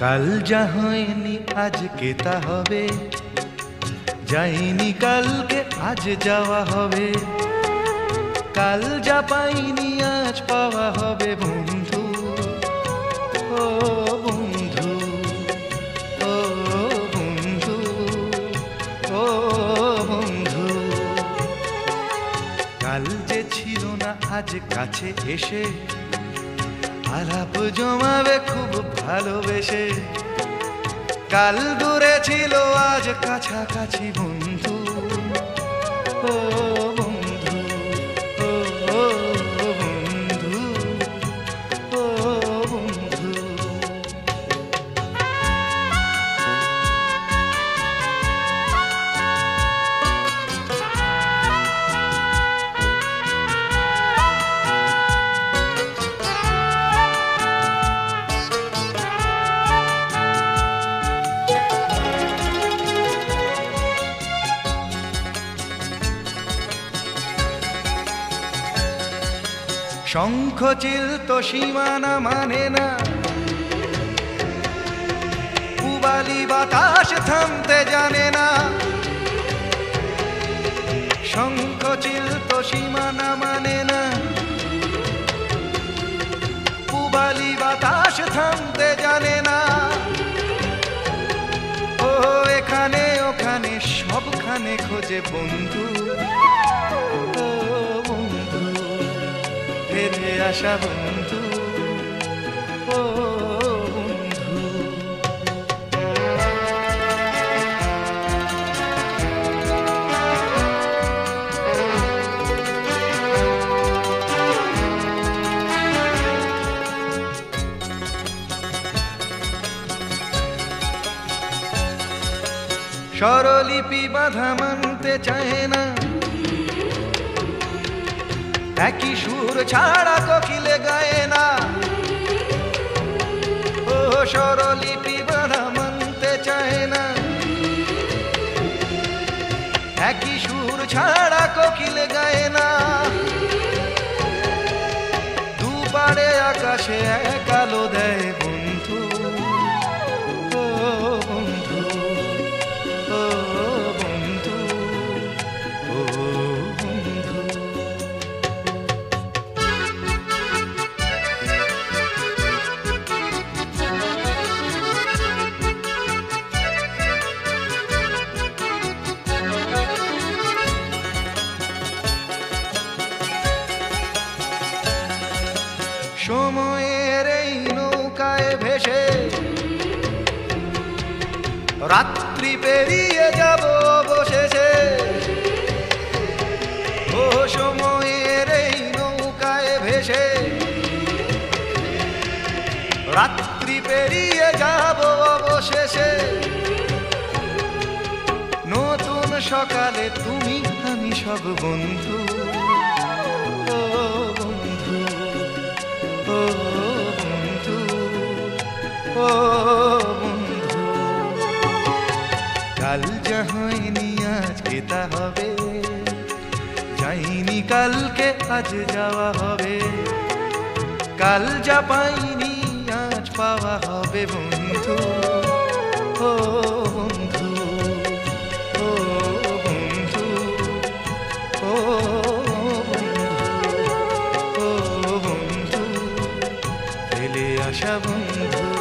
কাল যা হয়নি আজকে তা হবে, যাইনি কালকে আজ যাওয়া হবে। কাল যা পাইনি আজ পাওয়া হবে বন্ধু, ও বন্ধু, ও বন্ধু, ও বন্ধু। কাল যে ছিল না আজ কাছে এসে আলাপ জমাবে খুব ভালোবেসে। কাল দূরে ছিল আজ কাছাকাছি বন্ধু, ও বন্ধু, ও বন্ধু, ও বন্ধু। শঙ্খ চিল তো সীমানা মানে না, পুবালি বাতাস থামতে জানে না। শঙ্খ চিল তো সীমানা মানে না, পুবালি বাতাস থামতে জানে না। ও এখানে ওখানে সবখানে খোঁজে বন্ধু, ফিরে আসা বন্ধু, ও বন্ধু। স্বরলিপি বাধা মানতে চায় না, একই সুর ছাড়া কোকিলে গায়ে না। ও স্বরলিপি বাধা মানতে চায় না, একই সুর ছাড়া কোকিলে গায়ে না। দুপারে আকাশে এক আলো দেয় বন্ধু, ও বন্ধু, ও বন্ধু, ও বন্ধু। সময়ের এই নৌকায় ভেসে রাত্রি পেরিয়ে যাব অবশেষে। ও সময়ের এই নৌকায় ভেসে রাত্রি পেরিয়ে যাব অবশেষে। নতুন সকালে তুমি আমি সব বন্ধু, ও বন্ধু, ও বন্ধু, ও বন্ধু। কাল যা হয়নি আজকে তা হবে, যাইনি কালকে আজ যাওয়া হবে। কাল যা পাইনি আজ পাওয়া হবে বন্ধু, ও বন্ধু, ও বন্ধু, ও বন্ধু, ও বন্ধু, ফেলে আসা বন্ধু।